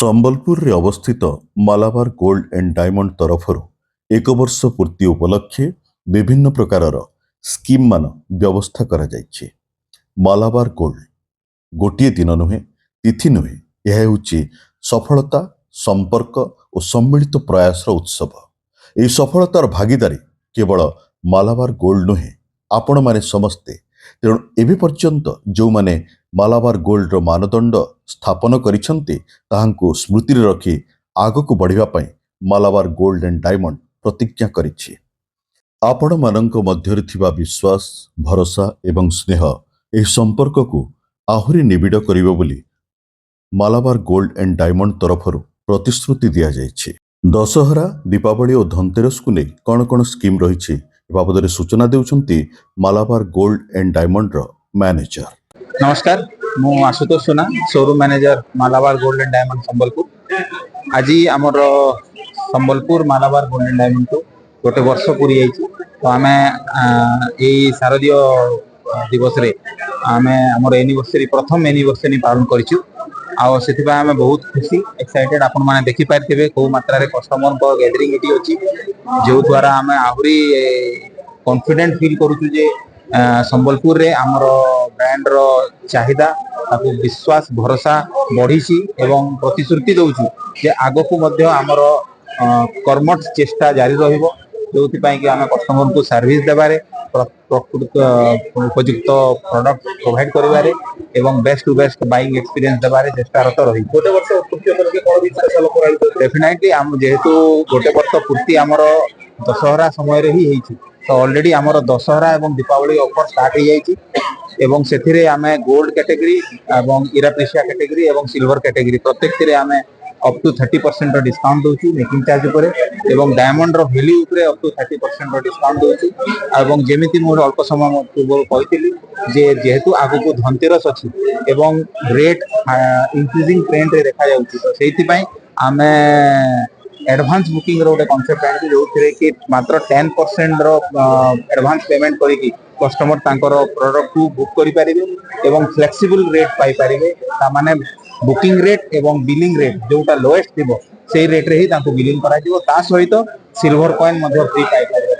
ସମ୍ବଲପୁର ରେ ଅବସ୍ଥିତ Malabar gold and diamond ତରଫରୁ 1 ବର୍ଷ ପୂର୍ତ୍ତି ଉପଲକ୍ଷେ ବିଭିନ୍ନ ପ୍ରକାରର ସ୍କିମ୍ ମାନ ବ୍ୟବସ୍ଥା କରାଯାଇଛି। ମାଲାବାର ଗୋଲ୍ଡ ଗୋଟିଏ ଦିନ ନୁହେଁ, ତିଥି ନୁହେଁ, ଏହା ହେଉଛି ସଫଳତା, ସମ୍ପର୍କ ଓ ସମ୍ମିଳିତ ପ୍ରୟାସର ଉତ୍ସବ। ଏହି ସଫଳତାର ଭାଗିଦାରୀ କେବଳ ମାଲାବାର ଗୋଲ୍ଡ ନୁହେଁ, ଆପଣମାନେ ସମସ୍ତେ। ତେଣୁ ଏବେ ପର୍ଯ୍ୟନ୍ତ ଯେଉଁମାନେ ମାଲାବାର ଗୋଲ୍ଡର ମାନଦଣ୍ଡ ସ୍ଥାପନ କରିଛନ୍ତି ତାହାଙ୍କୁ ସ୍ମୃତିରେ ରଖି ଆଗକୁ ବଢ଼ିବା ପାଇଁ ମାଲାବାର ଗୋଲ୍ଡ ଏଣ୍ଡ ଡାଇମଣ୍ଡ ପ୍ରତିଜ୍ଞା କରିଛି। ଆପଣମାନଙ୍କ ମଧ୍ୟରେ ଥିବା ବିଶ୍ୱାସ, ଭରସା ଏବଂ ସ୍ନେହ ଏହି ସମ୍ପର୍କକୁ ଆହୁରି ନିବିଡ଼ କରିବ ବୋଲି ମାଲାବାର ଗୋଲ୍ଡ ଏଣ୍ଡ ଡାଇମଣ୍ଡ ତରଫରୁ ପ୍ରତିଶ୍ରୁତି ଦିଆଯାଇଛି। ଦଶହରା, ଦୀପାବଳି ଓ ଧନତେରସକୁ ନେଇ କ'ଣ କ'ଣ ସ୍କିମ୍ ରହିଛି ଏ ବାବଦରେ ସୂଚନା ଦେଉଛନ୍ତି ମାଲାବାର ଗୋଲ୍ଡ ଏଣ୍ଡ ଡାଇମଣ୍ଡର ମ୍ୟାନେଜର। नमस्कार, मु आशुतोष सुना, showroom manager Malabar gold and diamond Sambalpur. आज आमर Sambalpur Malabar gold and diamond को गोटे वर्ष पूरी जाइए। तो आम यही शारदीय दिवस रे आम आमर एनिवर्सरी प्रथम एनिवर्सरी पालन करूँ। आम बहुत खुशी एक्साइटेड आपण मैंने देखिपारे कौ मात्रा कस्टमर गैदरिंग ये अच्छी जो द्वारा आम आहरी कॉन्फिडेंट फील करूँ जे संबलपुर रे आमर ब्रांड रो चाहिदा ताकू विश्वास भरोसा बढ़ी एवं प्रतिश्रुति दौचु जे आगो को मध्य आमर कर्मठ चेष्टा जारी रहिबो जो कि आम कस्टमर को सर्विस देबारे प्रकृत उपयुक्त प्रोडक्ट प्रोवाइड करिबारे एवं best to best buying experience देबारे चेष्टारत रही। डेफिनेटली आम जेहेतु गोटे वर्ष पूर्ति आमर दशहरा समय रे ही हेछि तो ऑलरेडी आमर दशहरा एवं दीपावली ऑफर स्टार्ट हो जाइए एवं से आम गोल्ड कैटेगरी एवं इराप्रेशिया कैटेगरी एवं सिल्वर कैटेगरी प्रत्येक आम अप टू 30% डिस्काउंट दूसरी मेकिंग चार्ज उपर एवं डायमंड रो वैल्यू उपर अप टू 30% डिस्काउंट दूसरी एवं जेमिति मु अल्प समय पूर्व कही जेहेतु आगु को धनतेरस अच्छी एवं रेट इंक्रीजिंग ट्रेंड रे देखा जाउछि तो सेति पई आम एडवांस बुकिंग रो गोटे कॉन्सेप्ट आनी जो कि मात्र 10% रो एडवांस पेमेंट करिकी कस्टमर तांकर प्रोडक्ट को बुक करि परिबे एवं फ्लेक्सिबल रेट पाई परिबे माने बुकिंग रेट एवं बिलिंग रेट जोटा लोएस्ट थिबो सेही रेट रे ही तांको बिलिंग करा दिबो ता सहित सिल्वर कॉइन मध्ये फ्री पाई परिबे